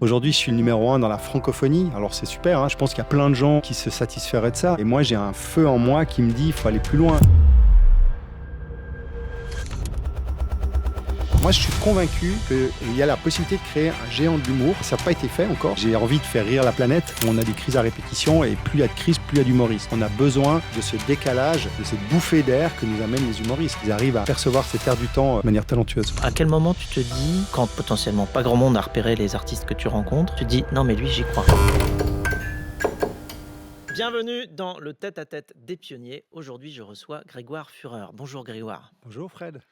Aujourd'hui, je suis le numéro 1 dans la francophonie. Alors c'est super, hein. Je pense qu'il y a plein de gens qui se satisferaient de ça. Et moi, j'ai un feu en moi qui me dit il faut aller plus loin. Moi, je suis convaincu qu'il y a la possibilité de créer un géant de l'humour. Ça n'a pas été fait encore. J'ai envie de faire rire la planète. On a des crises à répétition et plus il y a de crises, plus il y a d'humoristes. On a besoin de ce décalage, de cette bouffée d'air que nous amènent les humoristes. Ils arrivent à percevoir cet air du temps de manière talentueuse. À quel moment tu te dis, quand potentiellement pas grand monde a repéré les artistes que tu rencontres, tu te dis non mais lui j'y crois. Bienvenue dans le tête-à-tête des pionniers. Aujourd'hui je reçois Grégoire Fureur. Bonjour Grégoire. Bonjour Fred.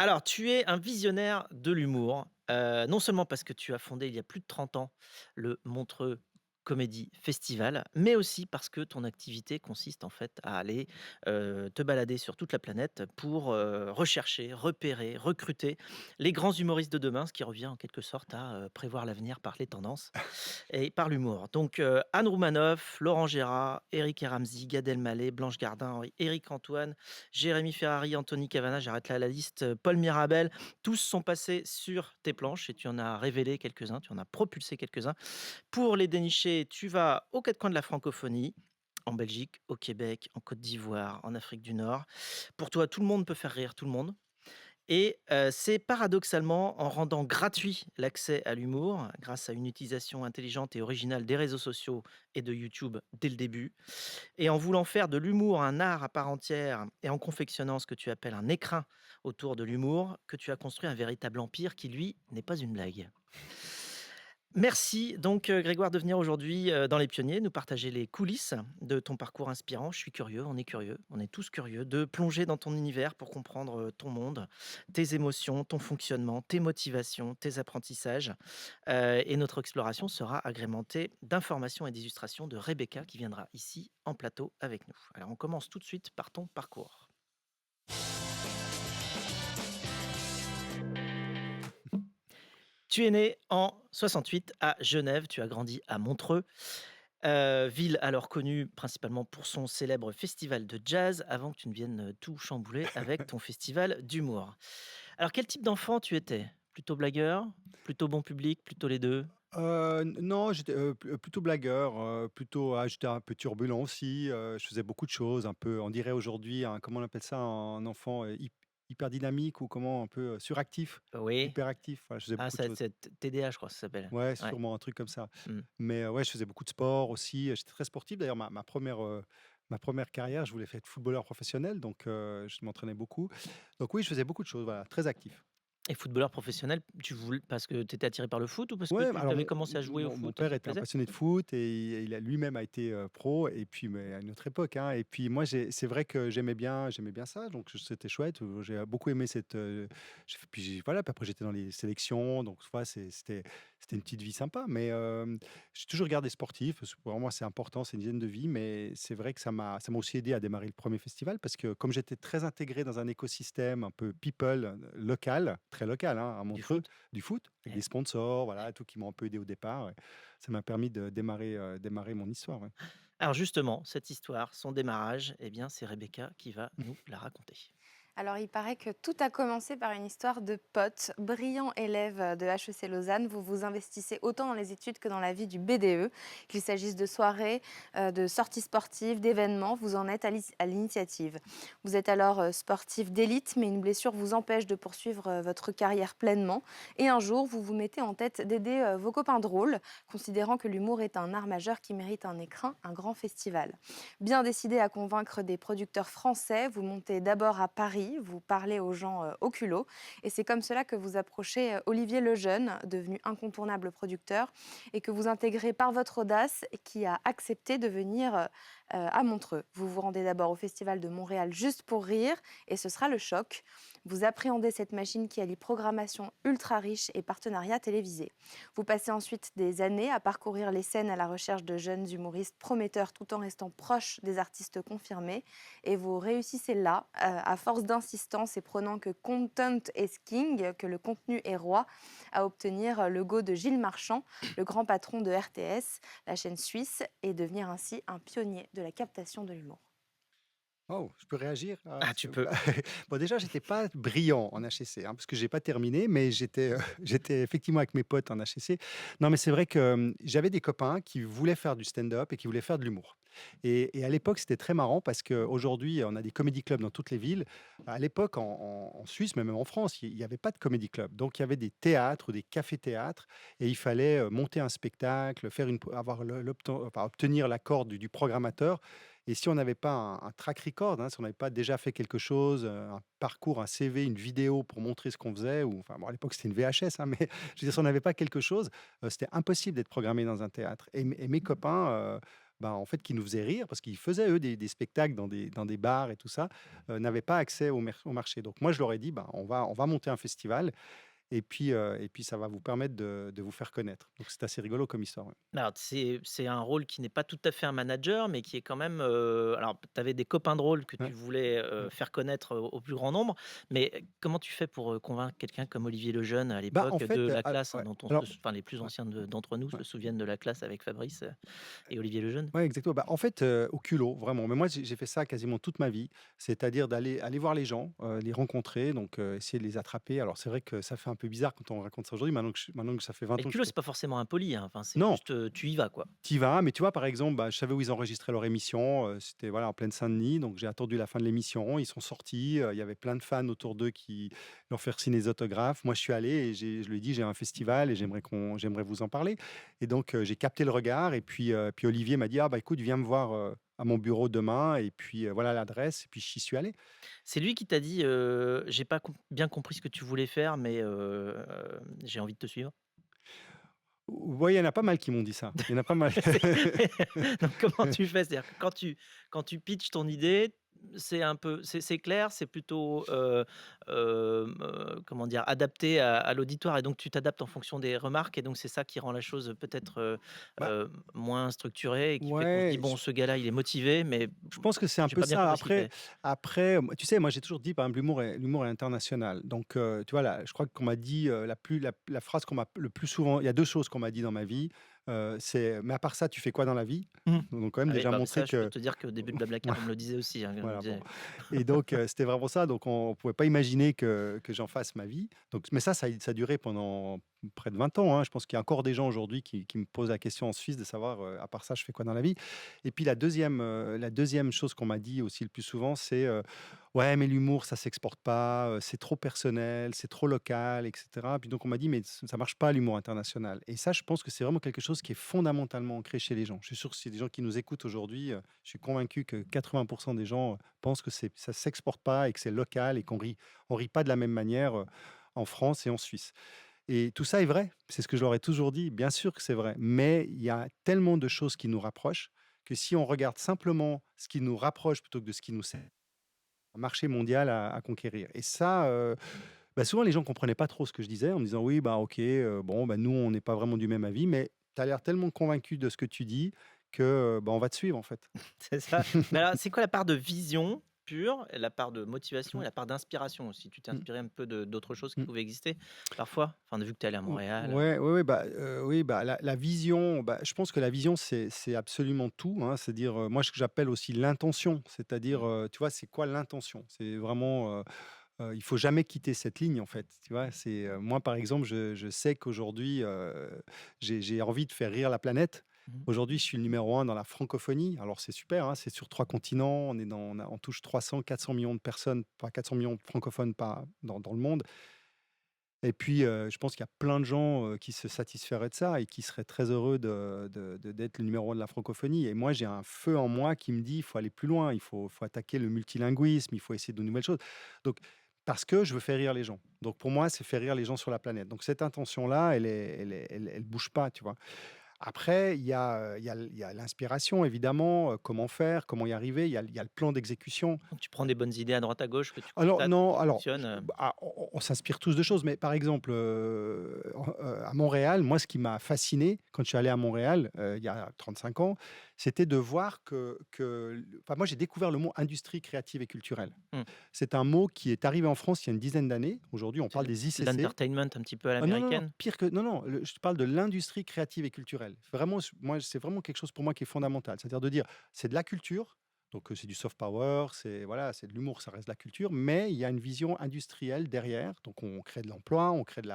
Alors tu es un visionnaire de l'humour, non seulement parce que tu as fondé il y a plus de 30 ans le Montreux Comédie Festival, mais aussi parce que ton activité consiste en fait à aller te balader sur toute la planète pour rechercher, repérer, recruter les grands humoristes de demain, ce qui revient en quelque sorte à prévoir l'avenir par les tendances et par l'humour. Donc Anne Roumanoff, Laurent Gérard, Eric et Ramsey, Gad Elmaleh, Blanche Gardin, Éric Antoine, Jérémy Ferrari, Anthony Cavana, j'arrête là la liste, Paul Mirabel, tous sont passés sur tes planches et tu en as révélé quelques-uns, tu en as propulsé quelques-uns. Pour les dénicher, tu vas aux quatre coins de la francophonie, en Belgique, au Québec, en Côte d'Ivoire, en Afrique du Nord. Pour toi, tout le monde peut faire rire tout le monde. Et c'est paradoxalement en rendant gratuit l'accès à l'humour, grâce à une utilisation intelligente et originale des réseaux sociaux et de YouTube dès le début, et en voulant faire de l'humour un art à part entière et en confectionnant ce que tu appelles un écrin autour de l'humour, que tu as construit un véritable empire qui, lui, n'est pas une blague. Merci donc Grégoire de venir aujourd'hui dans Les Pionniers, nous partager les coulisses de ton parcours inspirant. Je suis curieux, on est tous curieux de plonger dans ton univers pour comprendre ton monde, tes émotions, ton fonctionnement, tes motivations, tes apprentissages. Et notre exploration sera agrémentée d'informations et d'illustrations de Rebecca qui viendra ici en plateau avec nous. Alors on commence tout de suite par ton parcours. Tu es né en 68 à Genève, tu as grandi à Montreux. Ville alors connue principalement pour son célèbre festival de jazz, avant que tu ne viennes, tout chambouler avec ton festival d'humour. Alors quel type d'enfant tu étais? Plutôt blagueur? Plutôt bon public? Plutôt les 2? Non, j'étais, plutôt blagueur, j'étais un peu turbulent aussi, je faisais beaucoup de choses, un peu, on dirait aujourd'hui un comment on appelle ça? Un enfant, hyper dynamique ou comment? Un peu, suractif, Oui. hyperactif, voilà, je faisais Ah beaucoup de ça choses. c'est TDA je crois que ça s'appelle. Ouais, Ouais. sûrement un truc comme ça. Mmh. Mais, ouais, je faisais beaucoup de sport aussi, j'étais très sportif d'ailleurs ma première carrière, je voulais faire être footballeur professionnel donc, je m'entraînais beaucoup. Donc oui, je faisais beaucoup de choses, voilà, très actif. Et footballeur professionnel, tu voulais parce que tu étais attiré par le foot ou parce que Ouais, tu alors avais commencé à jouer au mon foot et père qu'il te était un plaisait? passionné de foot et il a lui-même a été, pro et puis mais à une autre époque, hein et puis moi c'est vrai que j'aimais bien ça donc c'était chouette, j'ai beaucoup aimé voilà, puis après j'étais dans les sélections donc tu vois, c'était une petite vie sympa mais j'ai toujours regardé sportif, parce que pour moi c'est important, c'est une hygiène de vie mais c'est vrai que ça m'a aussi aidé à démarrer le premier festival parce que comme j'étais très intégré dans un écosystème un peu people, local, très local, hein, à Du Montreux, foot? du foot et Ouais. des sponsors, voilà, tout qui m'ont un peu aidé au départ, ouais. Ça m'a permis de démarrer mon histoire, ouais. Alors justement, cette histoire, son démarrage, eh bien c'est Rebecca qui va nous la raconter. Alors, il paraît que tout a commencé par une histoire de potes. Brillant élève de HEC Lausanne, vous vous investissez autant dans les études que dans la vie du BDE. Qu'il s'agisse de soirées, de sorties sportives, d'événements, vous en êtes à l'initiative. Vous êtes alors sportif d'élite, mais une blessure vous empêche de poursuivre votre carrière pleinement. Et un jour, vous vous mettez en tête d'aider vos copains drôles, considérant que l'humour est un art majeur qui mérite un écrin, un grand festival. Bien décidé à convaincre des producteurs français, vous montez d'abord à Paris, vous parlez aux gens au culot. Et c'est comme cela que vous approchez Olivier Lejeune, devenu incontournable producteur, et que vous intégrez par votre audace, qui a accepté de venir à Montreux. Vous vous rendez d'abord au Festival de Montréal juste pour rire, et ce sera le choc. Vous appréhendez cette machine qui allie programmation ultra riche et partenariat télévisé. Vous passez ensuite des années à parcourir les scènes à la recherche de jeunes humoristes prometteurs tout en restant proche des artistes confirmés. Et vous réussissez là, à force d'insistance et prenant que content is king, que le contenu est roi, à obtenir le go de Gilles Marchand, le grand patron de RTS, la chaîne suisse, et devenir ainsi un pionnier de la captation de l'humour. Oh, je peux réagir à Ah, ce tu peux. bon, déjà, j'étais pas brillant en HEC, hein, parce que j'ai pas terminé, mais j'étais, j'étais effectivement avec mes potes en HEC. Non, mais c'est vrai que, j'avais des copains qui voulaient faire du stand-up et qui voulaient faire de l'humour et à l'époque, c'était très marrant parce qu'aujourd'hui, on a des comedy clubs dans toutes les villes. À l'époque, en Suisse, mais même en France, il y avait pas de comedy club. Donc il y avait des théâtres ou des cafés-théâtres et il fallait, monter un spectacle, faire une avoir enfin, obtenir l'accord du programmateur et si on n'avait pas un track record, hein, si on n'avait pas déjà fait quelque chose, un parcours, un CV, une vidéo pour montrer ce qu'on faisait, ou enfin bon, à l'époque c'était une VHS, hein, mais je veux dire, si on n'avait pas quelque chose, c'était impossible d'être programmé dans un théâtre. Et mes copains, ben, en fait, qui nous faisaient rire, parce qu'ils faisaient eux des spectacles dans des bars et tout ça, n'avaient pas accès au marché. Donc moi, je leur ai dit, ben, on va monter un festival et puis ça va vous permettre de vous faire connaître. Donc c'est assez rigolo comme histoire. Ouais. Alors, c'est un rôle qui n'est pas tout à fait un manager, mais qui est quand même, alors tu avais des copains de rôle que tu Ouais, voulais, ouais. faire connaître au plus grand nombre, mais comment tu fais pour, convaincre quelqu'un comme Olivier Lejeune à Bah, l'époque en de fait, la classe, hein, ouais. dont on Alors, se enfin les plus ouais, anciens d'entre nous ouais. se souviennent de la classe avec Fabrice, et Olivier Lejeune? Ouais, exactement. Bah, en fait, au culot, vraiment. Mais moi, j'ai fait ça quasiment toute ma vie, c'est-à-dire aller voir les gens, les rencontrer, donc essayer de les attraper. Alors, c'est vrai que ça fait un peu bizarre quand on raconte ça aujourd'hui, maintenant que ça fait Et 20 le ans que je culot, fais c'est pas forcément impoli, hein, enfin c'est non, juste, tu y vas, quoi. tu vas, mais tu vois, par exemple, bah, je savais où ils enregistraient leur émission, c'était, voilà, en pleine Saint-Denis, donc j'ai attendu la fin de l'émission. Ils sont sortis, il y avait plein de fans autour d'eux qui leur faire signer des autographes. Moi, je suis allé et je lui ai dit: «J'ai un festival et j'aimerais vous en parler» et donc j'ai capté le regard et puis Olivier m'a dit: «Ah bah, écoute, viens me voir, à mon bureau demain et puis, voilà l'adresse» et puis j'y suis allé. C'est lui qui t'a dit, «J'ai pas bien compris ce que tu voulais faire, mais j'ai envie de te suivre»? Ouais, il y en a pas mal qui m'ont dit ça. Il y en a pas mal. C'est donc comment tu fais? C'est-à-dire que quand tu pitches ton idée, c'est un peu c'est clair, c'est plutôt, comment dire? Adapté à l'auditoire et donc tu t'adaptes en fonction des remarques et donc c'est ça qui rend la chose peut-être, Bah, moins structurée et qui fait qu'on se dit: ouais, «Bon, ce gars-là, il est motivé, mais je pense que c'est un j'ai peu pas bien ça. compris ce qu'il Après fait». tu sais, moi, j'ai toujours dit, par exemple, l'humour est international. Donc, tu vois, là, je crois qu'on m'a dit, la phrase qu'on m'a le plus souvent il y a 2 choses qu'on m'a dit dans ma vie, c'est: «Mais à part ça, tu fais quoi dans la vie?» Mmh. Donc quand même Ah oui, déjà bah, montrer ça, je peux que te dire qu'au début de Blablacar, on me le disait aussi, hein, on me voilà, bon disait et donc c'était vraiment ça, donc on pouvait pas imaginer que j'en fasse ma vie. Donc mais ça a duré pendant près de 20 ans, hein. Je pense qu'il y a encore des gens aujourd'hui qui me posent la question en Suisse de savoir, à part ça, je fais quoi dans la vie? Et puis la 2e chose qu'on m'a dit aussi le plus souvent, c'est, «Ouais, mais l'humour, ça s'exporte pas, c'est trop personnel, c'est trop local» et cetera. Puis donc on m'a dit: «Mais ça marche pas l'humour international» et ça, je pense que c'est vraiment quelque chose qui est fondamentalement ancré chez les gens. Je suis sûr que s'il y a des gens qui nous écoutent aujourd'hui, je suis convaincu que 80 des gens, pensent que ça s'exporte pas et que c'est local et on rit pas de la même manière, en France et en Suisse. Et tout ça est vrai, c'est ce que je leur ai toujours dit, bien sûr que c'est vrai, mais il y a tellement de choses qui nous rapprochent que si on regarde simplement ce qui nous rapproche plutôt que de ce qui nous sert, un marché mondial à conquérir. Et ça, bah, souvent les gens comprenaient pas trop ce que je disais en me disant: «Oui, bah, OK, bon, bah, nous on n'est pas vraiment du même avis, mais tu as l'air tellement convaincu de ce que tu dis que, bah, on va te suivre en fait». c'est ça. Mais alors, c'est quoi la part de vision pure, et la part de motivation et la part d'inspiration aussi? Tu t'es Mmh, inspiré un peu de d'autres choses qui mmh. pouvaient exister parfois? Enfin, vu que tu es allé à Ou Montréal. ouais, ouais, ouais, bah, oui, bah, la vision, bah, je pense que la vision, c'est absolument tout, hein. C'est-à-dire, moi, ce que j'appelle aussi l'intention. C'est-à-dire, Mmh. tu vois, c'est quoi l'intention? C'est vraiment, il faut jamais quitter cette ligne, en fait, tu vois? C'est, moi, par exemple, je sais qu'aujourd'hui, j'ai envie de faire rire la planète. Mmh. Aujourd'hui, je suis le numéro un dans la francophonie. Alors c'est super, hein, c'est sur 3 continents, on touche 300-400 millions de personnes, pas 400 millions de francophones pas dans le monde. Et puis, je pense qu'il y a plein de gens, qui se satisferaient de ça et qui seraient très heureux d'être le numéro 1 de la francophonie et moi, j'ai un feu en moi qui me dit: «Il faut aller plus loin, il faut attaquer le multilinguisme, il faut essayer de nouvelles choses». Donc parce que je veux faire rire les gens. Donc pour moi, c'est faire rire les gens sur la planète. Donc cette intention-là, elle bouge pas, tu vois? Après, il y a l'inspiration évidemment, comment faire, comment y arriver, il y a le plan d'exécution. Donc tu prends des bonnes idées à droite à gauche que tu Alors constates non, qui alors fonctionnent, bah, on s'inspire tous de choses, mais par exemple, à Montréal, moi, ce qui m'a fasciné quand je suis allé à Montréal, il y a 35 ans, c'était de voir enfin, moi, j'ai découvert le mot industrie créative et culturelle. mmh, C'est un mot qui est arrivé en France il y a une dizaine d'années. Aujourd'hui, on c'est parle des c'est ICC. l'entertainment un petit peu à Ah non, non, non, l'américaine? pire que non, non, je te parle de l'industrie créative et culturelle. Vraiment, moi, c'est vraiment quelque chose pour moi qui est fondamental. C'est-à-dire de dire, c'est de la culture, Donc c'est du soft power, c'est voilà, c'est de l'humour, ça reste de la culture, mais il y a une vision industrielle derrière. Donc on crée de l'emploi, on crée de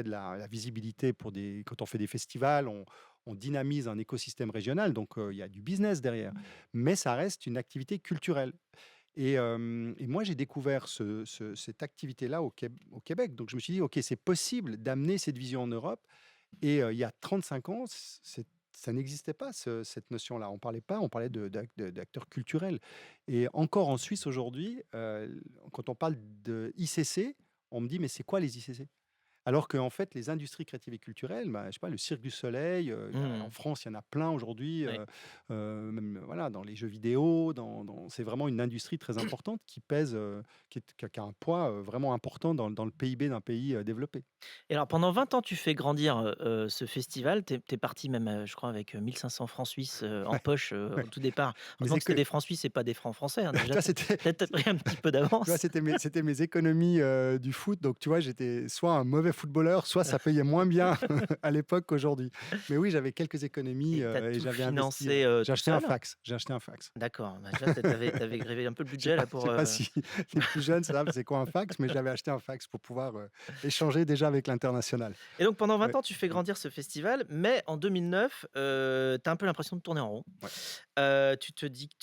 la visibilité pour des quand on fait des festivals, on dynamise un écosystème régional, donc il y a du business derrière. Mais ça reste une activité culturelle. Et moi, j'ai découvert cette activité-là au Québec. Donc je me suis dit: «OK, c'est possible d'amener cette vision en Europe». Et il y a 35 ans, ça n'existait pas cette notion-là. On parlait d'acteurs culturels. Et encore en Suisse aujourd'hui, quand on parle de ICC, on me dit: «Mais c'est quoi les ICC?» Alors qu'en fait, les industries créatives et culturelles, bah, je sais pas, le Cirque du Soleil, en Mmh. France, il y en a plein aujourd'hui, Ouais. même voilà, dans les jeux vidéo, c'est vraiment une industrie très importante qui pèse, qui a un poids vraiment important dans le PIB d'un pays développé. Et alors pendant 20 ans, tu fais grandir, ce festival. Tu es parti même, je crois avec, 1 500 francs suisses, en Ouais, poche, ouais. au tout départ. Mes Heureusement que c'était éco des francs suisses et pas des francs français, hein, tu déjà vois, c'était tu as pris un petit peu tu vois, d'avance. c'était mes économies, du foot, donc tu vois, j'étais soit un mauvais footballeur, soit ça payait moins bien à l'époque qu'aujourd'hui. Mais oui, j'avais quelques économies, Et tu as et tout j'avais investi, financé, j'ai tout acheté un seul? fax, j'ai acheté un fax. D'accord, bah, tu vois, tu avais grévé un peu le Je sais budget pas là je pour, sais pas si les plus jeunes savent c'est quoi un fax, mais j'avais acheté un fax pour pouvoir, échanger déjà avec l'international. et donc pendant 20 Ouais. ans, tu fais Mmh. grandir ce festival, mais en 2009, tu as un peu l'impression de tourner en rond. Ouais. Tu te dis que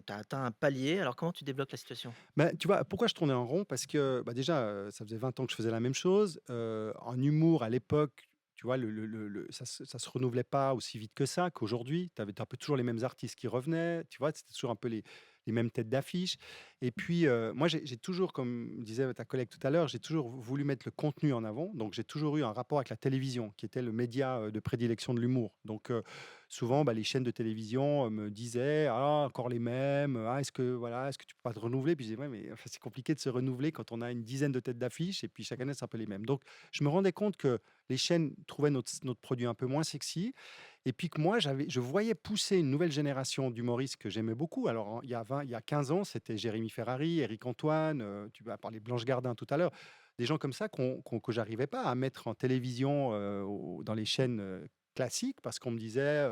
tu as atteint un palier, alors comment tu débloques la situation? Bah, tu vois, pourquoi je tournais en rond? Parce que, bah, déjà, ça faisait 20 ans que je faisais la même chose. En humour, à l'époque, tu vois, ça se renouvelait pas aussi vite que ça, qu'aujourd'hui. Tu avais un peu toujours les mêmes artistes qui revenaient, tu vois? C'était toujours un peu les mêmes têtes d'affiche. Et puis, moi, j'ai toujours, comme disait ta collègue tout à l'heure, j'ai toujours voulu mettre le contenu en avant. Donc, j'ai toujours eu un rapport avec la télévision, qui était le média, de prédilection de l'humour. Donc, souvent, bah, les chaînes de télévision me disaient: «Ah, encore les mêmes, ah, est-ce que tu peux pas te renouveler?» Puis je disais: «Ouais, mais enfin, c'est compliqué de se renouveler quand on a une dizaine de têtes d'affiche et puis chaque année, c'est un peu les mêmes». Donc je me rendais compte que les chaînes trouvaient notre produit un peu moins sexy et puis que moi, je voyais pousser une nouvelle génération d'humoristes que j'aimais beaucoup. Alors, il y a 15 ans, c'était Jérémy Ferrari, Éric Antoine, tu vas parler de Blanche Gardin tout à l'heure. Des gens comme ça que j'arrivais pas à mettre en télévision, dans les chaînes, classiques parce qu'on me disait,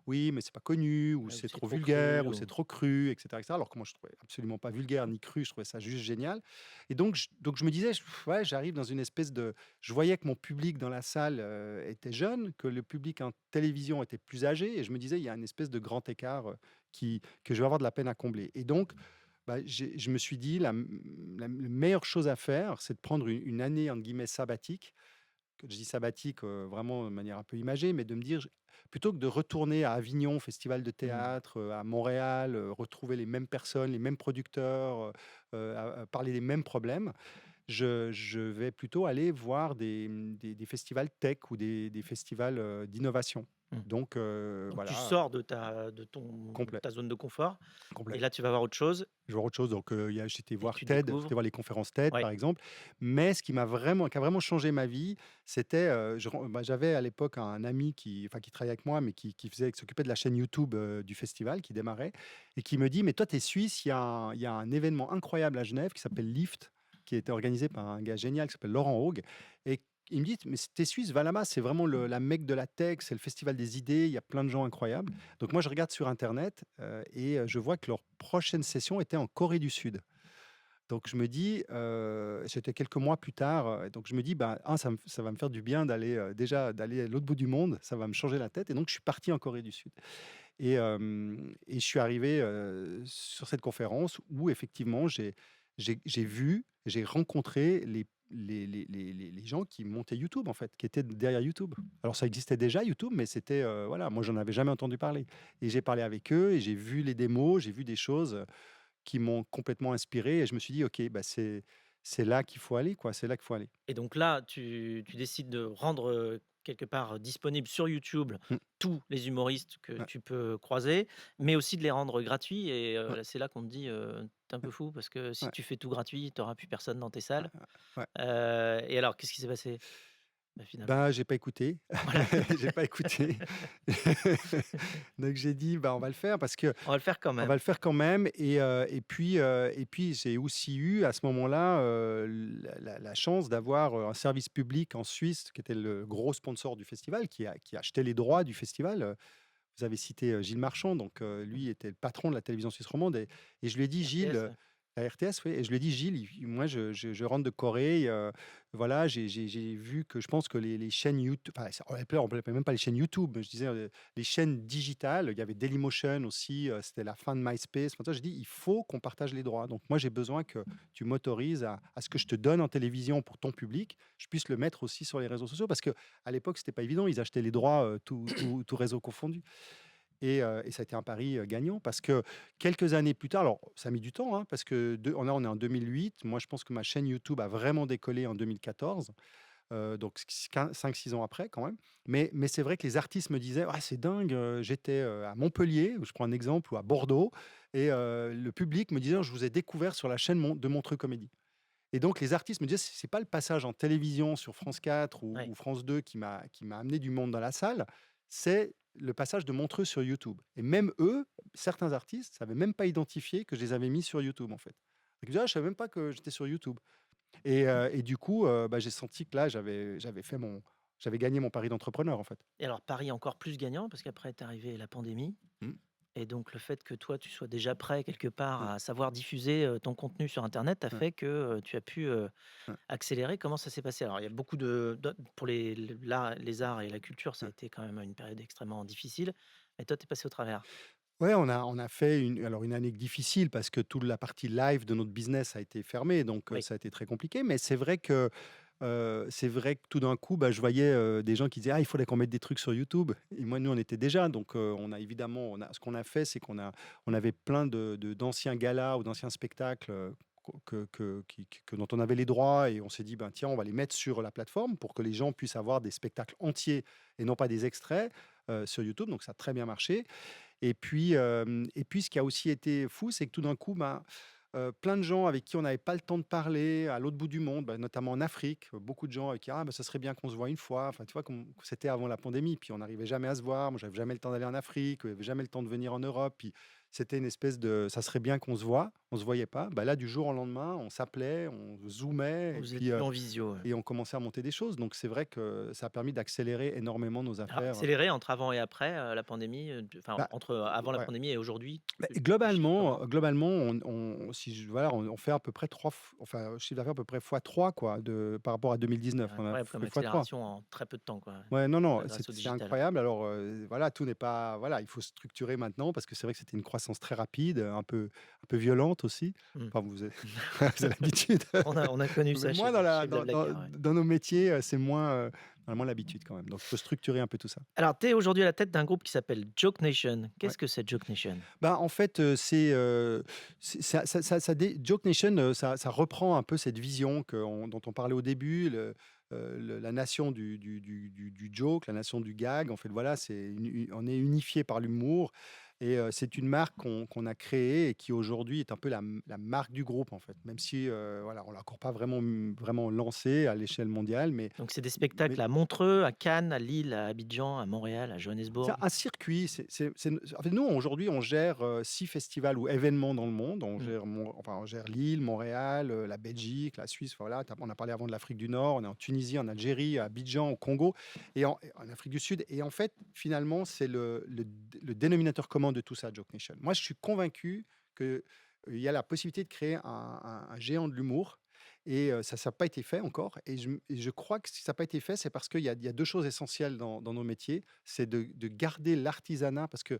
oui, mais c'est pas connu, ou Ou c'est c'est trop trop vulgaire, cru ou c'est ou trop cru, etc., etc. Alors que moi, je trouvais absolument pas vulgaire ni cru, je trouvais ça juste génial. Et donc je me disais, ouais, j'arrive dans une espèce de. Je voyais que mon public dans la salle était jeune, que le public en télévision était plus âgé, et je me disais, il y a une espèce de grand écart que je vais avoir de la peine à combler. Et donc, bah, je me suis dit, la meilleure chose à faire, c'est de prendre une année, entre guillemets, sabbatique. Que je dis sabbatique, vraiment de manière un peu imagée, mais de me dire, plutôt que de retourner à Avignon, festival de mmh. théâtre, à Montréal, retrouver les mêmes personnes, les mêmes producteurs, à parler des mêmes problèmes, je vais plutôt aller voir des festivals tech ou des festivals d'innovation. Mmh. Donc, Donc tu voilà, sors de complet, ta zone de confort et complet. là tu vas voir autre chose Je vois autre chose, donc j'étais et voir tu TED, j'étais découvres voir les conférences TED, ouais. par exemple. Mais ce qui a vraiment changé ma vie, c'était, bah, j'avais à l'époque un ami qui travaillait avec moi, mais qui s'occupait de la chaîne YouTube, du festival, qui démarrait, et qui me dit: «Mais toi, tu es suisse, il y a un événement incroyable à Genève qui s'appelle LIFT, qui a été organisé par un gars génial qui s'appelle Laurent Haug». Et il me dit: «Mais tu es suisse, va là-bas, c'est vraiment la Mecque de la tech, c'est le festival des idées, il y a plein de gens incroyables». Donc moi, je regarde sur internet, et je vois que leur prochaine session était en Corée du Sud. Donc je me dis, c'était quelques mois plus tard, donc je me dis: «Bah, ça va me faire du bien déjà d'aller à l'autre bout du monde, ça va me changer la tête», et donc je suis parti en Corée du Sud. Et je suis arrivé, sur cette conférence où effectivement j'ai rencontré les gens qui montaient YouTube, en fait, qui étaient derrière YouTube. Alors ça existait déjà YouTube, mais c'était, voilà, moi j'en avais jamais entendu parler, et j'ai parlé avec eux et j'ai vu les démos, j'ai vu des choses, qui m'ont complètement inspiré, et je me suis dit: «OK, bah, c'est là qu'il faut aller, quoi, c'est là qu'il faut aller». Et donc là, tu décides de rendre, quelque part, disponible sur YouTube Mmh, tous les humoristes que ouais, tu peux croiser, mais aussi de les rendre gratuits et ouais, là, c'est là qu'on te dit, «Tu un peu fou parce que si ouais, tu fais tout gratuit, tu auras plus personne dans tes ouais, salles». ouais, ouais. Et alors qu'est-ce qui s'est passé, bah, finalement? Bah, j'ai pas écouté. Voilà, J'ai pas écouté. Donc j'ai dit: «Bah, on va le faire parce que on va le faire quand on va même. le faire quand même». Et puis j'ai aussi eu à ce moment-là, la chance d'avoir, un service public en Suisse qui était le gros sponsor du festival, qui a acheté les droits du festival. vous avez cité Gilles Marchand, donc lui était le patron de la télévision suisse romande, et je lui ai dit, Gilles, RTS, ouais. la RTS, oui, et je lui ai dit, Gilles, moi je rentre de Corée, voilà, j'ai vu que je pense que les chaînes YouTube, enfin, on l'appelait même pas les chaînes YouTube, mais je disais les chaînes digitales, il y avait Dailymotion aussi, c'était la fin de MySpace. Enfin, j'ai dit, il faut qu'on partage les droits. Donc moi j'ai besoin que tu m'autorises à ce que je te donne en télévision pour ton public, je puisse le mettre aussi sur les réseaux sociaux, parce que à l'époque c'était pas évident, ils achetaient les droits, tout réseau confondu. Et ça a été un pari gagnant parce que quelques années plus tard, alors ça a mis du temps, hein, parce que on est en 2008. Moi, je pense que ma chaîne YouTube a vraiment décollé en 2014, donc 5-6 ans après quand même. Mais c'est vrai que les artistes me disaient, ah, c'est dingue, j'étais à Montpellier, je prends un exemple, ou à Bordeaux, et le public me disait, je vous ai découvert sur la chaîne de Montreux Comédie. Et donc les artistes me disaient, c'est pas le passage en télévision sur France 4 Ouais. ou France 2 qui m'a amené du monde dans la salle, c'est le passage de Montreux sur YouTube. Et même eux, certains artistes, savaient même pas identifier que je les avais mis sur YouTube en fait. Donc, ils me disaient, ah, je savais même pas que j'étais sur YouTube. Et du coup, bah, j'ai senti que là, j'avais gagné mon pari d'entrepreneur en fait. Et alors Paris encore plus gagnant parce qu'après est arrivée la pandémie Mm, et donc le fait que toi tu sois déjà prêt quelque part mm, à savoir diffuser, ton contenu sur internet a mm, fait que, tu as pu, mm, accélérer. Comment ça s'est passé? Alors il y a beaucoup pour les arts et la culture, ça a mm. été quand même une période extrêmement difficile, mais toi tu es passé au travers? Ouais, on a fait une année difficile parce que toute la partie live de notre business a été fermée, donc Oui. ça a été très compliqué. Mais c'est vrai que tout d'un coup, bah, je voyais des gens qui disaient, ah, il faudrait qu'on mette des trucs sur YouTube. Et moi, nous, on était déjà. Donc, on a évidemment, ce qu'on a fait, c'est on avait plein d'anciens galas ou d'anciens spectacles dont on avait les droits. Et on s'est dit, ben, tiens, on va les mettre sur la plateforme pour que les gens puissent avoir des spectacles entiers et non pas des extraits sur YouTube. Donc, ça a très bien marché. Et puis, ce qui a aussi été fou, c'est que tout d'un coup, ben, plein de gens avec qui on n'avait pas le temps de parler à l'autre bout du monde, bah, notamment en Afrique, beaucoup de gens avec qui, ah, bah, ça serait bien qu'on se voit une fois. Enfin, tu vois, comme c'était avant la pandémie, puis on n'arrivait jamais à se voir. Moi, j'avais jamais le temps d'aller en Afrique, j'avais jamais le temps de venir en Europe. Puis c'était une espèce de, ça serait bien qu'on se voit. On se voyait pas. Bah, là, du jour au lendemain, on s'appelait, on zoomait, Vous êtes plus en visio, ouais. et on commençait à monter des choses. Donc c'est vrai que ça a permis d'accélérer énormément nos Alors affaires. accéléré entre avant et après, la pandémie, enfin Bah, entre avant la ouais. pandémie et aujourd'hui, Bah, tu chiffres globalement, comment? voilà, on fait à peu près 3, enfin, chiffre d'affaires à peu près fois 3 quoi, par rapport à C'est 2019. On a incroyable comme fait fois 3. accélération en très peu de temps, quoi, Ouais, non, non, grâce au c'est digital. incroyable. Alors, voilà, tout n'est pas, voilà, il faut structurer maintenant parce que c'est vrai que c'était une croissance très rapide, un peu violente aussi. Mmh. Enfin, vous avez, vous avez l'habitude. On a connu Mais ça moi, dans chez Blablacar, ouais. nos métiers, c'est moins l'habitude quand même. Donc, il faut structurer un peu tout ça. Alors, tu es aujourd'hui à la tête d'un groupe qui s'appelle Joke Nation. Ouais. Qu'est-ce que c'est Joke Nation? Bah, en fait, Joke Nation, ça reprend un peu cette vision dont on parlait au début, la nation du joke, la nation du gag. En fait, voilà, on est unifié par l'humour. Et c'est une marque qu'on a créée et qui aujourd'hui est un peu la marque du groupe, en fait. Même si, voilà, on l'a encore pas vraiment lancée à l'échelle mondiale, mais, Donc, c'est des mais spectacles à Montreux, à Cannes, à Lille, à Abidjan, à Montréal, à c'est Johannesburg. un circuit. En fait, nous, aujourd'hui, on gère 6 festivals ou événements dans le monde. Mmh. On gère Lille, Montréal, la Belgique, la Suisse. Voilà, on a parlé avant de l'Afrique du Nord. On est en Tunisie, en Algérie, à Abidjan, au Congo et en Afrique du Sud. Et en fait, finalement, c'est le dénominateur commun de tout ça, Joke Nation. Moi, je suis convaincu qu'il y a la possibilité de créer un géant de l'humour. Et ça n'a pas été fait encore. Et je crois que si ça n'a pas été fait, c'est parce qu'il y a deux choses essentielles dans nos métiers. C'est de garder l'artisanat, parce que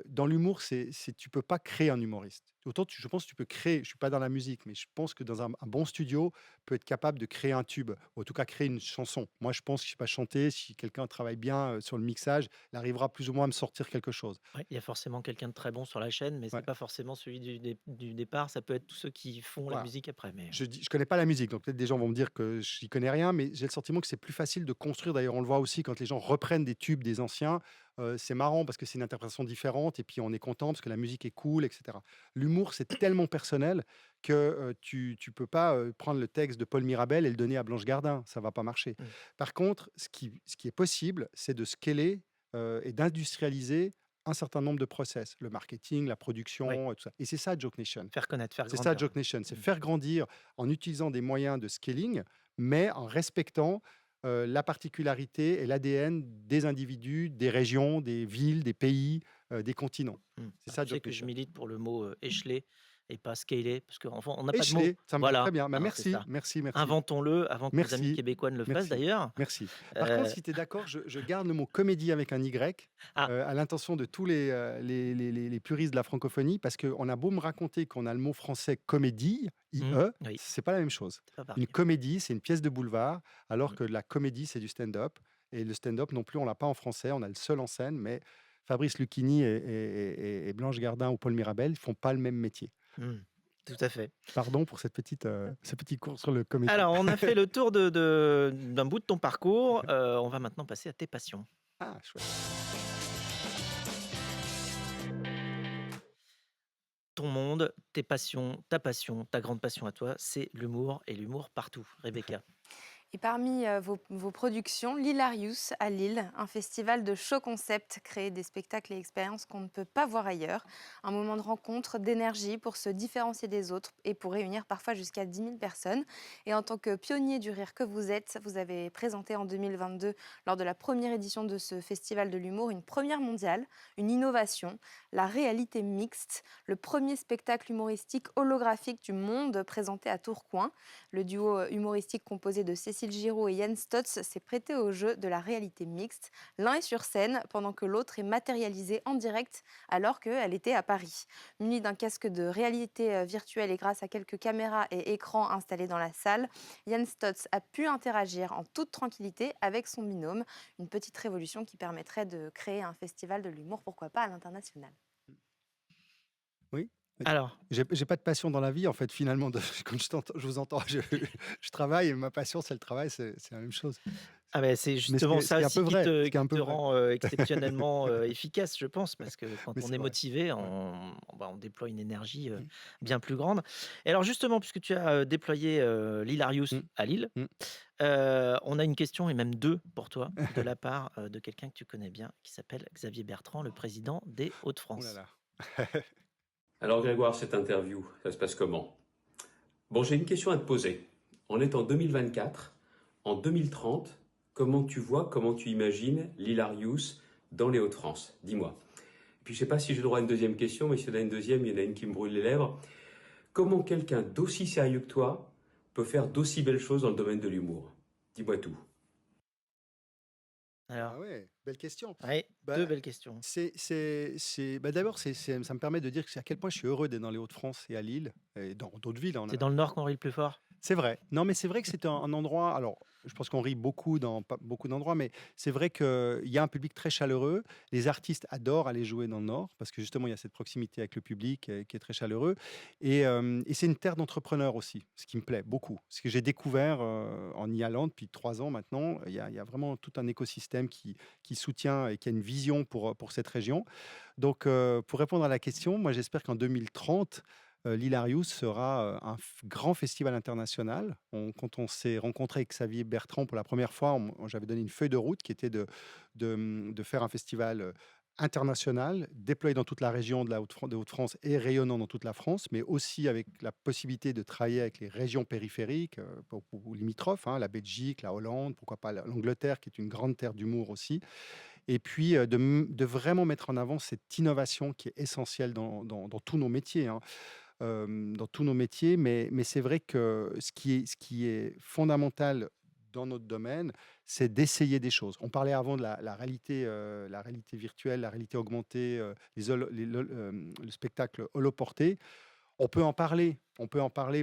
dans l'humour, tu peux pas créer un humoriste. Autant je pense que tu peux créer, je ne suis pas dans la musique, mais je pense que dans un bon studio, peut être capable de créer un tube, ou en tout cas créer une chanson. Moi, je pense que je ne sais pas chanter, si quelqu'un travaille bien sur le mixage, il arrivera plus ou moins à me sortir quelque chose. Ouais, il y a forcément quelqu'un de très bon sur la chaîne, mais c'est Ouais. pas forcément celui du départ. Ça peut être tous ceux qui font la Voilà. musique après. Mais Je connais pas la musique, donc peut-être des gens vont me dire que j'y connais rien, mais j'ai le sentiment que c'est plus facile de construire. D'ailleurs, on le voit aussi quand les gens reprennent des tubes des anciens. C'est marrant parce que c'est une interprétation différente et puis on est content parce que la musique est cool, etc. L'humour, c'est tellement personnel que tu peux pas prendre le texte de Paul Mirabel et le donner à Blanche Gardin. Ça va pas marcher. Mm. Par contre, ce qui est possible, c'est de scaler et d'industrialiser un certain nombre de process, le marketing, la oui, production, tout ça. Et c'est ça, Joke Nation. faire connaître, faire C'est ça, grandir. Joke Nation, c'est Mm. faire grandir en utilisant des moyens de scaling, mais en respectant. la particularité et l'ADN des individus, des régions, des villes, des pays, des continents. C'est Alors, ça tu sais Job que je Mission. milite pour le mot écheler et pas scaler, parce qu'enfin, on n'a pas de mots. Écheler, ça me va très Voilà, bien. Bah, hein, c'est merci, ça. merci, merci. Inventons-le avant que nos amis Merci, québécois ne le fassent merci, d'ailleurs. merci. Par contre, Euh, si tu es d'accord, je garde le mot comédie avec un Y, ah, à l'intention de tous les puristes de la francophonie, parce qu'on a beau me raconter qu'on a le mot français comédie, IE, oui, c'est pas la même chose. c'est pas Une pareil. comédie, c'est une pièce de boulevard, alors Mm. que la comédie, c'est du stand-up. Et le stand-up non plus, on l'a pas en français, on a le seul en scène, mais Fabrice Lucchini et Blanche Gardin ou Paul Mirabel, ils font pas le même métier. Mm. Tout à fait. Pardon pour ce petit cours sur le comédie. Alors, on a fait le tour d'un bout de ton parcours. On va maintenant passer à tes passions. Ah, chouette. Ton monde, tes passions, ta grande passion à toi, c'est l'humour et l'humour partout. Rebecca. Et parmi vos productions, l'Hilarious à Lille, un festival de show concept, créer des spectacles et expériences qu'on ne peut pas voir ailleurs. Un moment de rencontre, d'énergie pour se différencier des autres et pour réunir parfois jusqu'à 10 000 personnes. Et en tant que pionnier du rire que vous êtes, vous avez présenté en 2022, lors de la première édition de ce festival de l'humour, une première mondiale, une innovation, la réalité mixte, le premier spectacle humoristique holographique du monde présenté à Tourcoing. Le duo humoristique composé de Cécile Giraud et Jens Stotz s'est prêté au jeu de la réalité mixte. L'un est sur scène pendant que l'autre est matérialisé en direct alors qu'elle était à Paris. Muni d'un casque de réalité virtuelle et grâce à quelques caméras et écrans installés dans la salle, Jens Stotz a pu interagir en toute tranquillité avec son binôme. Une petite révolution qui permettrait de créer un festival de l'humour, pourquoi pas à l'international. Oui. Alors, J'ai pas de passion dans la vie, en fait, finalement. Quand je vous entends, je travaille et ma passion, c'est le travail, c'est la même chose. ah ben, c'est Mais justement ce ça qui est un aussi peu vrai, ce qui qui est un te peu vrai. rend exceptionnellement efficace, je pense, parce que quand Mais on c'est est vrai. motivé, Ouais. on déploie une énergie Mm, bien plus grande. Et alors justement, puisque tu as déployé l'Hilarious mm, à Lille, mm. on a une question et même deux pour toi de la part de quelqu'un que tu connais bien, qui s'appelle Xavier Bertrand, le président des Oh là Hauts-de-France. là. Alors Grégoire, cette interview, ça se passe comment? Bon, j'ai une question à te poser. On est en 2024. En 2030, comment tu imagines l'Hilarious dans les Hauts-de-France? Dis-moi. Puis je sais pas si j'ai le droit à une deuxième question, mais s'il y en a une deuxième, il y en a une qui me brûle les lèvres. Comment quelqu'un d'aussi sérieux que toi peut faire d'aussi belles choses dans le domaine de l'humour? Dis-moi tout. Alors, Ah ouais, belle question. ouais, Bah, deux belles questions. d'abord, ça me permet de dire à quel point je suis heureux d'être dans les Hauts-de-France et à Lille et dans d'autres villes, hein. C'est dans le Nord qu'on rit le plus fort? C'est vrai. Non, mais c'est vrai que c'est un endroit. Alors, je pense qu'on rit beaucoup dans pas beaucoup d'endroits, mais c'est vrai qu'il y a un public très chaleureux. Les artistes adorent aller jouer dans le Nord parce que justement, il y a cette proximité avec le public qui est très chaleureux. Et c'est une terre d'entrepreneurs aussi, ce qui me plaît beaucoup. Ce que j'ai découvert en y allant depuis 3 ans maintenant, il y a vraiment tout un écosystème qui soutient et qui a une vision pour cette région. Donc, pour répondre à la question, moi, j'espère qu'en 2030, l'Hilarious sera grand festival international. Quand on s'est rencontré avec Xavier Bertrand pour la première fois, j'avais donné une feuille de route qui était de faire un festival international, déployé dans toute la région de Hauts-de-France et rayonnant dans toute la France, mais aussi avec la possibilité de travailler avec les régions périphériques ou limitrophes, hein, la Belgique, la Hollande, pourquoi pas l'Angleterre, qui est une grande terre d'humour aussi. Et puis de vraiment mettre en avant cette innovation qui est essentielle dans tous nos métiers, hein. Dans tous nos métiers, mais c'est vrai que ce qui est fondamental dans notre domaine, c'est d'essayer des choses. On parlait avant de la réalité virtuelle, la réalité augmentée, le spectacle holoporté. On peut en parler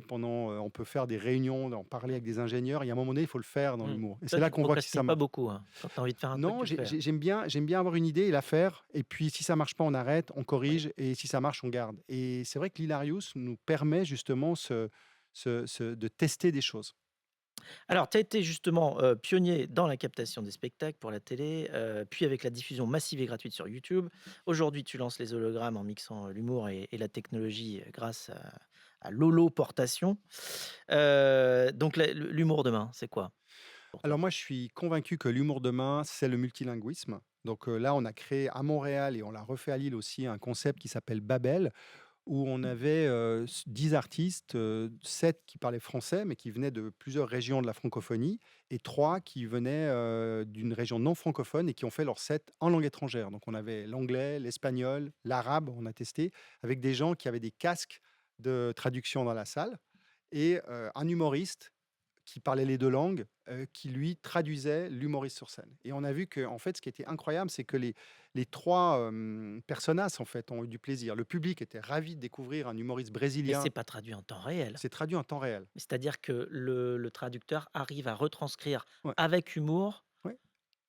pendant, on peut faire des réunions, en parler avec des ingénieurs. Il y a un moment donné, il faut le faire dans l'humour. Et c'est Toi, là tu qu'on voit que si ça procrastines pas marche. beaucoup, hein. Quand tu as envie de faire un truc, Non, tu le fais, hein. j'aime bien avoir une idée et la faire. Et puis, si ça marche pas, on arrête, on Oui. corrige. Et si ça marche, on garde. Et c'est vrai que l'Hilarious nous permet justement de tester des choses. Alors, tu as été justement pionnier dans la captation des spectacles pour la télé, puis avec la diffusion massive et gratuite sur YouTube. Aujourd'hui, tu lances les hologrammes en mixant l'humour et la technologie grâce à l'holoportation. Donc, l'humour demain, c'est quoi pour Alors toi? moi, je suis convaincu que l'humour demain, c'est le multilinguisme. Donc là, on a créé à Montréal et on l'a refait à Lille aussi un concept qui s'appelle Babel, où on avait 10 artistes, 7 qui parlaient français, mais qui venaient de plusieurs régions de la francophonie, et 3 qui venaient d'une région non francophone et qui ont fait leur set en langue étrangère. Donc on avait l'anglais, l'espagnol, l'arabe, on a testé, avec des gens qui avaient des casques de traduction dans la salle, et un humoriste qui parlait les 2 langues, qui lui traduisait l'humoriste sur scène. Et on a vu que, en fait, ce qui était incroyable, c'est que les 3 personas, en fait, ont eu du plaisir. Le public était ravi de découvrir un humoriste Et c'est brésilien. pas traduit en temps réel. C'est traduit en temps réel. C'est-à-dire que le traducteur arrive à retranscrire Ouais, avec humour ouais.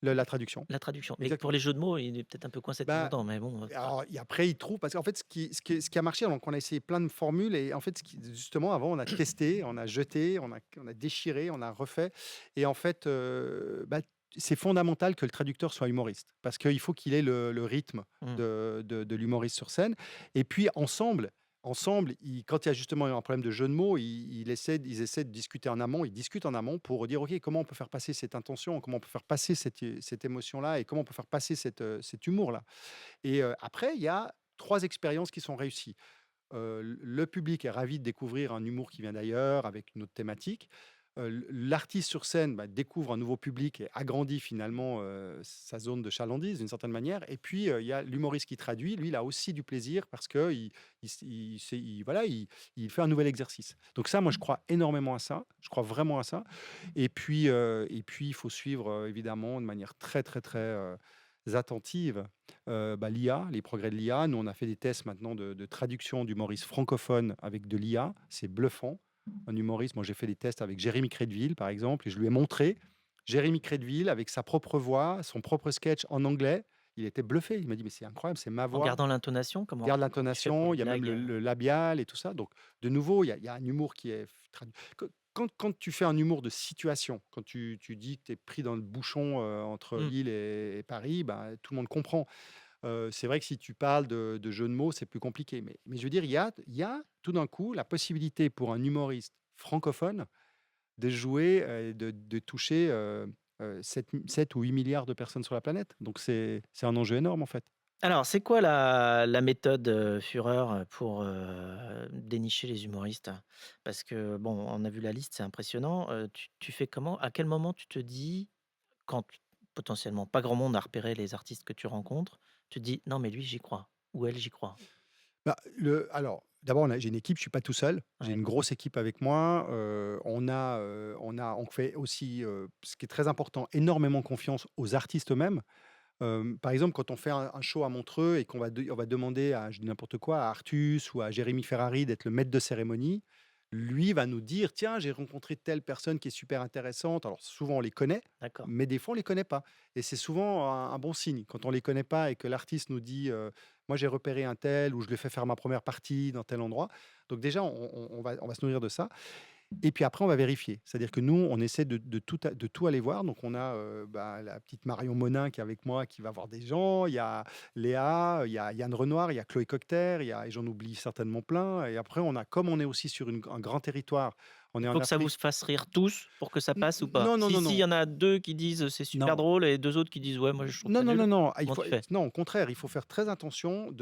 La traduction, la traduction. Mais pour exactement. les jeux de mots, il est peut-être un peu coincé de temps en Bah, temps, mais bon, alors, et après, ils trouvent, parce qu'en fait, ce qui a marché, donc on a essayé plein de formules, et en fait, justement, avant, on a testé, on a jeté, on a déchiré, on a refait. Et en fait, bah, c'est fondamental que le traducteur soit humoriste, parce qu'il faut qu'il ait le rythme mmh, de l'humoriste sur scène. Et puis, ensemble, quand il y a justement un problème de jeu de mots, ils essaient de discuter en amont, ils discutent en amont pour dire, OK, comment on peut faire passer cette intention, comment on peut faire passer cette émotion-là, et comment on peut faire passer cet humour-là. Et après, il y a 3 expériences qui sont réussies. Le public est ravi de découvrir un humour qui vient d'ailleurs, avec une autre thématique. L'artiste sur scène, bah, découvre un nouveau public et agrandit finalement, sa zone de chalandise d'une certaine manière. Et puis, il y a l'humoriste qui traduit. Lui, il a aussi du plaisir parce qu'il voilà, il fait un nouvel exercice. Donc ça, moi, je crois énormément à ça. Je crois vraiment à ça. Et puis il faut suivre, évidemment de manière très, très, très, attentive, bah, l'IA, les progrès de l'IA. Nous, on a fait des tests maintenant de traduction d'humoristes francophones avec de l'IA. C'est bluffant. Un humoriste, moi j'ai fait des tests avec Jérémy Crédville, par exemple, et je lui ai montré Jérémy Crédville avec sa propre voix, son propre sketch en anglais. Il était bluffé. Il m'a dit, mais c'est incroyable, c'est ma en voix. gardant l'intonation, comment Garde comment tu fais pour l'intonation, les il y a même blagues, le labial et tout ça. Donc, de nouveau, il y a un humour qui est traduit. Quand tu fais un humour de situation, quand tu dis que tu es pris dans le bouchon entre Mmh. Lille et Paris, bah, tout le monde comprend. C'est vrai que si tu parles de jeux de mots, c'est plus compliqué. Mais je veux dire, il y a tout d'un coup la possibilité pour un humoriste francophone de jouer, de toucher 7 ou 8 milliards de personnes sur la planète. Donc c'est un enjeu énorme en fait. Alors, c'est quoi la méthode, Führer, pour, dénicher les humoristes? Parce que bon, on a vu la liste, c'est impressionnant, tu fais comment? À quel moment tu te dis, quand potentiellement pas grand monde a repéré les artistes que tu rencontres, tu te dis: «Non mais lui j'y crois» ou «Elle j'y crois»? Bah, alors, d'abord, j'ai une équipe, je suis pas tout seul. J'ai Ouais, une grosse équipe avec moi. On fait aussi, ce qui est très important, énormément confiance aux artistes eux-mêmes. Par exemple, quand on fait un show à Montreux et on va demander à, je dis n'importe quoi, à Artus ou à Jérémy Ferrari d'être le maître de cérémonie, lui va nous dire: «Tiens, j'ai rencontré telle personne qui est super intéressante». Alors souvent, on les connaît, d'accord. mais des fois, on les connaît pas, et c'est souvent un bon signe. Quand on les connaît pas et que l'artiste nous dit: «Moi, j'ai repéré un tel» ou «Je lui ai fait faire ma première partie dans tel endroit». Donc déjà, on va se nourrir de ça. Et puis après, on va vérifier. C'est-à-dire que nous, on essaie de tout aller voir. Donc, on a bah, la petite Marion Monin qui est avec moi, qui va voir des gens. Il y a Léa, il y a Yann Renoir, il y a Chloé Cocter, et j'en oublie certainement plein. Et après, comme on est aussi sur un grand territoire, on Il est en faut que ça vous Afrique. fasse rire tous pour que ça passe ou pas? Non, non, non, S'il non. y en a 2 qui disent: «C'est super Non. drôle» et 2 autres qui disent: «Ouais, moi je trouve Non, ça non, non, nul», non, comment tu fais? non, au contraire, il faut faire très attention on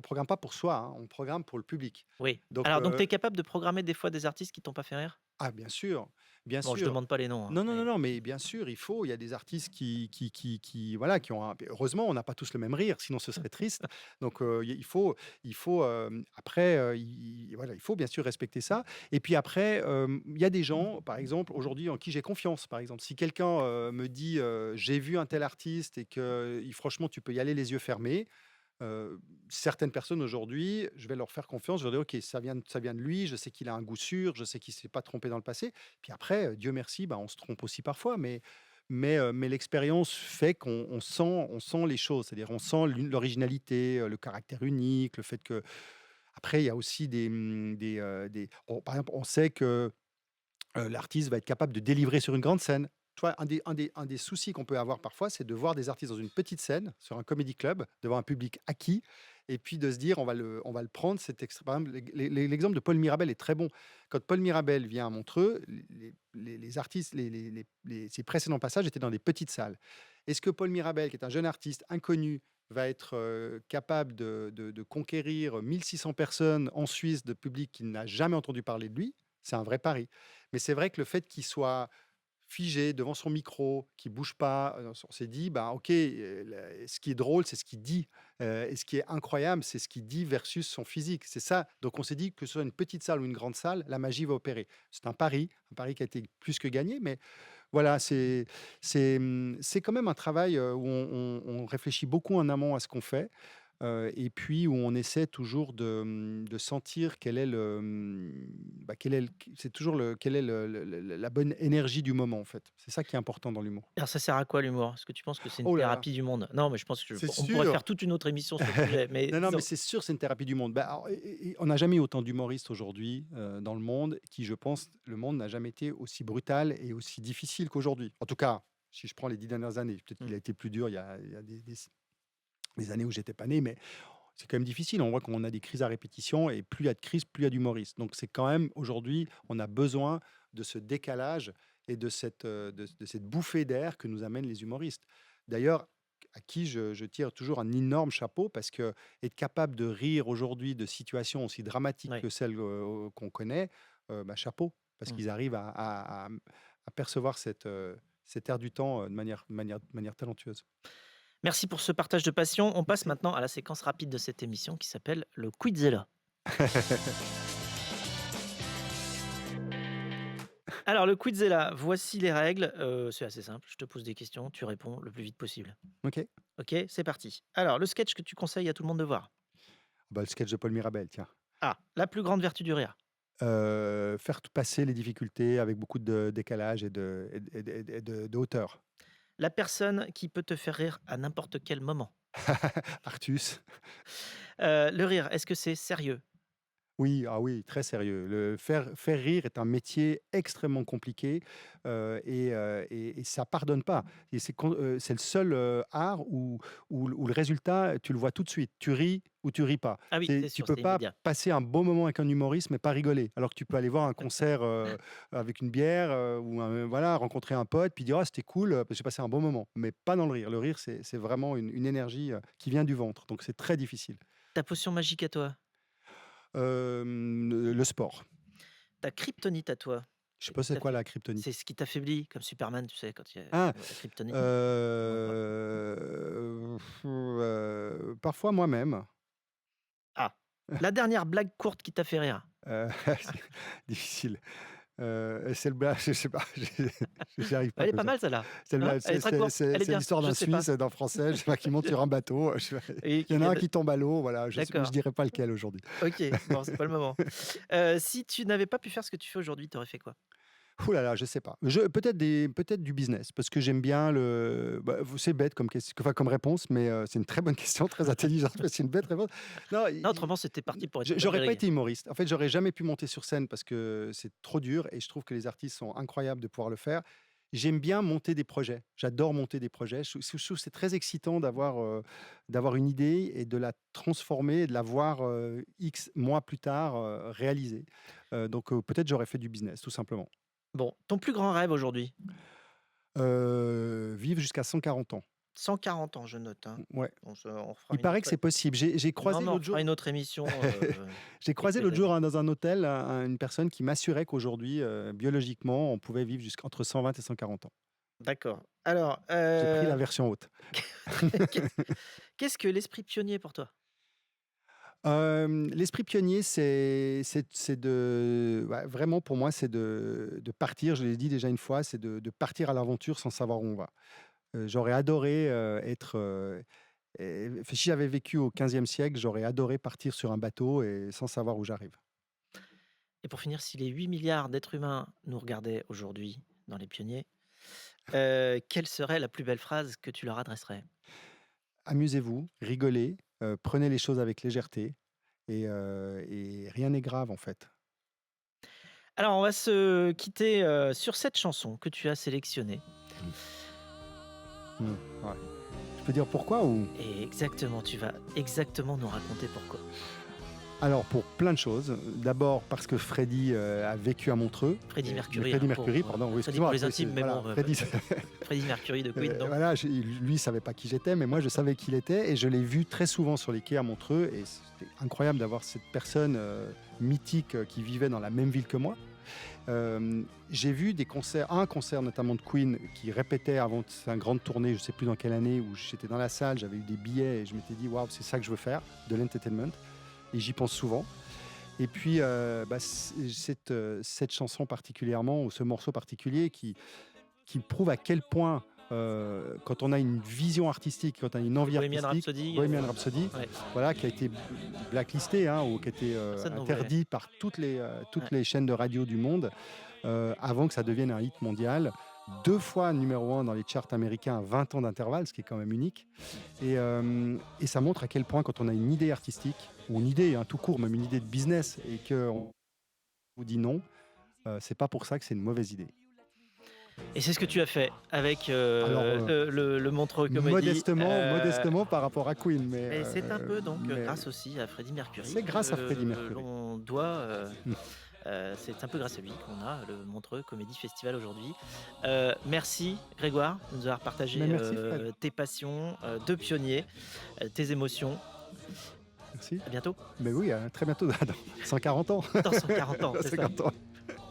programme pas pour soi, hein, on programme pour le public. Oui. Donc, Alors donc tu es capable de programmer des fois des artistes qui t'ont pas fait rire? ah bien sûr, bien Bon, je sûr. demande pas les noms, hein, Non, non, non, mais non, mais bien sûr, il y a des artistes voilà, qui ont heureusement, on n'a pas tous le même rire, sinon ce serait triste. Donc, il faut, après, voilà, il faut bien sûr respecter ça. Et puis après, il y a des gens, par exemple, aujourd'hui, en qui j'ai confiance. Par exemple, si quelqu'un me dit, j'ai vu un tel artiste et que, franchement, tu peux y aller les yeux fermés. Certaines personnes aujourd'hui, je vais leur faire confiance, je leur dire: «OK, ça vient de lui, je sais qu'il a un goût sûr, je sais qu'il ne s'est pas trompé dans le passé». Puis après, Dieu merci, bah, on se trompe aussi parfois, mais l'expérience fait qu'on sent les choses. C'est-à-dire on sent l'originalité, le caractère unique, le fait que après il y a aussi par exemple, on sait que l'artiste va être capable de délivrer sur une grande scène. Tu vois, un des soucis qu'on peut avoir parfois, c'est de voir des artistes dans une petite scène, sur un comedy club, devant un public acquis, et puis de se dire, on va le prendre. Par exemple, l'exemple de Paul Mirabel est très bon. Quand Paul Mirabel vient à Montreux, les artistes, ses précédents passages étaient dans des petites salles. Est-ce que Paul Mirabel, qui est un jeune artiste inconnu, va être capable de conquérir 1600 personnes en Suisse de public qui n'a jamais entendu parler de lui, c'est un vrai pari. Mais c'est vrai que le fait qu'il soit figé devant son micro, qui bouge pas, on s'est dit, bah, ok, ce qui est drôle, c'est ce qu'il dit. Et ce qui est incroyable, c'est ce qu'il dit versus son physique. C'est ça. Donc on s'est dit que ce soit une petite salle ou une grande salle, la magie va opérer. C'est un pari qui a été plus que gagné, mais voilà, c'est quand même un travail où on réfléchit beaucoup en amont à ce qu'on fait. Et puis où on essaie toujours de sentir quel est c'est toujours quelle est la bonne énergie du moment en fait. C'est ça qui est important dans l'humour. Alors ça sert à quoi l'humour? Est-ce que tu penses que c'est une Oh là là, thérapie du monde? Non, mais je pense que c'est on pourrait sûr. faire toute une autre émission sur le sujet, mais Non, non, mais disons c'est sûr, c'est une thérapie du monde. Bah, alors, on n'a jamais eu autant d'humoristes aujourd'hui dans le monde, qui, je pense, le monde n'a jamais été aussi brutal et aussi difficile qu'aujourd'hui. En tout cas, si je prends les 10 dernières années, peut-être qu'il Mmh. a été plus dur il y a des années où j'étais pas né, mais c'est quand même difficile. On voit qu'on a des crises à répétition et plus il y a de crises, plus il y a d'humoristes. Donc c'est quand même, aujourd'hui, on a besoin de ce décalage et de cette bouffée d'air que nous amènent les humoristes. D'ailleurs, à qui je tire toujours un énorme chapeau parce que être capable de rire aujourd'hui de situations aussi dramatiques Ouais. que celles qu'on connaît, bah, chapeau, parce Mmh. qu'ils arrivent à percevoir cet air du temps de manière talentueuse. Merci pour ce partage de passion. On passe maintenant à la séquence rapide de cette émission qui s'appelle le Quizella. Alors le Quizella, voici les règles. C'est assez simple, je te pose des questions, tu réponds le plus vite possible. Ok. OK, c'est parti. Alors le sketch que tu conseilles à tout le monde de voir? Bah, le sketch de Paul Mirabel, tiens. Ah, la plus grande vertu du rire? Faire passer les difficultés avec beaucoup de décalage et de hauteur. La personne qui peut te faire rire à n'importe quel moment? Artus. Le rire, est-ce que c'est sérieux? Oui, ah oui, très sérieux. Faire rire est un métier extrêmement compliqué, et ça pardonne pas. Et c'est le seul, art où le résultat, tu le vois tout de suite. Tu ris ou tu ris pas. Ah oui, c'est Tu sûr, peux c'est pas immédiat. passer un bon moment avec un humoriste, mais pas rigoler. Alors que tu peux aller voir un concert, avec une bière, ou voilà, rencontrer un pote, puis dire: «Ah, c'était cool, j'ai passé un bon moment». Mais pas dans le rire. Le rire, c'est vraiment une énergie, qui vient du ventre, donc c'est très difficile. Ta potion magique à toi? Le sport. Ta kryptonite à toi? Je sais C'est pas qui c'est quoi la kryptonite? c'est ce qui t'affaiblit, comme Superman, tu sais, quand il y a Ah! la kryptonite. Non, pas. Parfois moi-même. Ah! La dernière blague courte qui t'a fait rire? C'est difficile. C'est le bla je sais pas, j'y arrive pas Elle est comme pas ça. mal celle-là, C'est hein? le Elle est très courte, elle est c'est bien, l'histoire je d'un sais pas. Suisse, d'un Français, je sais pas, qui monte sur un bateau, Et il y qui en a vient un de qui tombe à l'eau, voilà, je d'accord, dirais pas lequel aujourd'hui. OK, bon, c'est pas le moment. Si tu n'avais pas pu faire ce que tu fais aujourd'hui, tu aurais fait quoi? Ouh là là, je sais pas. Peut-être du business parce que j'aime bien c'est bête comme réponse, mais c'est une très bonne question, très intelligente, mais c'est une bête réponse. Non, Non, autrement, c'était parti pour être une bonne j'aurais pas blague. été humoriste. En fait, j'aurais jamais pu monter sur scène parce que c'est trop dur et je trouve que les artistes sont incroyables de pouvoir le faire. J'aime bien monter des projets. J'adore monter des projets. Je trouve que c'est très excitant d'avoir une idée et de la transformer et de la voir X mois plus tard réalisée. Donc peut-être j'aurais fait du business, tout simplement. Bon, ton plus grand rêve aujourd'hui? Vivre jusqu'à 140 ans. 140 ans, je note, hein. Ouais. On fera Il une paraît que autre c'est possible. J'ai non, croisé mais on l'autre fera jour une autre émission, j'ai croisé l'autre éclairée. jour, dans un hôtel, une personne qui m'assurait qu'aujourd'hui, biologiquement, on pouvait vivre jusqu'entre 120 et 140 ans. D'accord. Alors, J'ai pris la version haute. qu'est qu'est-ce que l'esprit pionnier pour toi? L'esprit pionnier, c'est ouais, vraiment pour moi, c'est de partir, je l'ai dit déjà une fois, c'est de partir à l'aventure sans savoir où on va. J'aurais adoré, être, si j'avais vécu au 15e siècle, j'aurais adoré partir sur un bateau et sans savoir où j'arrive. Et pour finir, si les 8 milliards d'êtres humains nous regardaient aujourd'hui dans Les Pionniers, quelle serait la plus belle phrase que tu leur adresserais? Amusez-vous, rigolez, prenez les choses avec légèreté et rien n'est grave, en fait. Alors, on va se quitter, sur cette chanson que tu as sélectionnée. Mmh, ouais. Je peux dire pourquoi ou? Et exactement, tu vas exactement nous raconter pourquoi. Alors, pour plein de choses. D'abord, parce que Freddie a vécu à Montreux. Freddie Et- Mercury, Freddie hein, Mercury, pour pardon, oui, Freddie pour excuse-moi. les intimes, mais Voilà, bon, Freddie, Freddie Mercury de Queen, donc. voilà, lui, il savait pas qui j'étais, mais moi, je savais qui il était. Et je l'ai vu très souvent sur les quais à Montreux. Et c'était incroyable d'avoir cette personne mythique qui vivait dans la même ville que moi. J'ai vu des concerts, un concert notamment de Queen qui répétait avant sa grande tournée, je sais plus dans quelle année, où j'étais dans la salle, j'avais eu des billets et je m'étais dit waouh, c'est ça que je veux faire, de l'entertainment. Et j'y pense souvent. Et puis cette chanson particulièrement, ou ce morceau particulier qui prouve à quel point quand on a une vision artistique, quand on a une envie Bohemian artistique, Rhapsody. Bohemian Rhapsody, Ouais. voilà, qui a été blacklisté ou qui a été Personne n'en interdit par toutes Ouais. les chaînes de radio du monde avant que ça devienne un hit mondial. 2 fois numéro 1 dans les charts américains à 20 ans d'intervalle, ce qui est quand même unique. Et ça montre à quel point quand on a une idée artistique, ou une idée tout court, même une idée de business, et qu'on vous dit non, c'est pas pour ça que c'est une mauvaise idée. Et c'est ce que tu as fait avec Alors, le Montreux Comedy. Modestement par rapport à Queen, mais Et c'est un peu donc mais grâce aussi à Freddie Mercury. c'est grâce à que Freddie Mercury. l'on doit. Mm. C'est un peu grâce à lui qu'on a le Montreux Comedy Festival aujourd'hui. Merci Grégoire de nous avoir partagé Mais merci, Fred. tes passions de pionnier, tes émotions. Merci. À bientôt Mais oui, à très bientôt, dans 140 ans. dans 140 ans. C'est ça. 140 ans.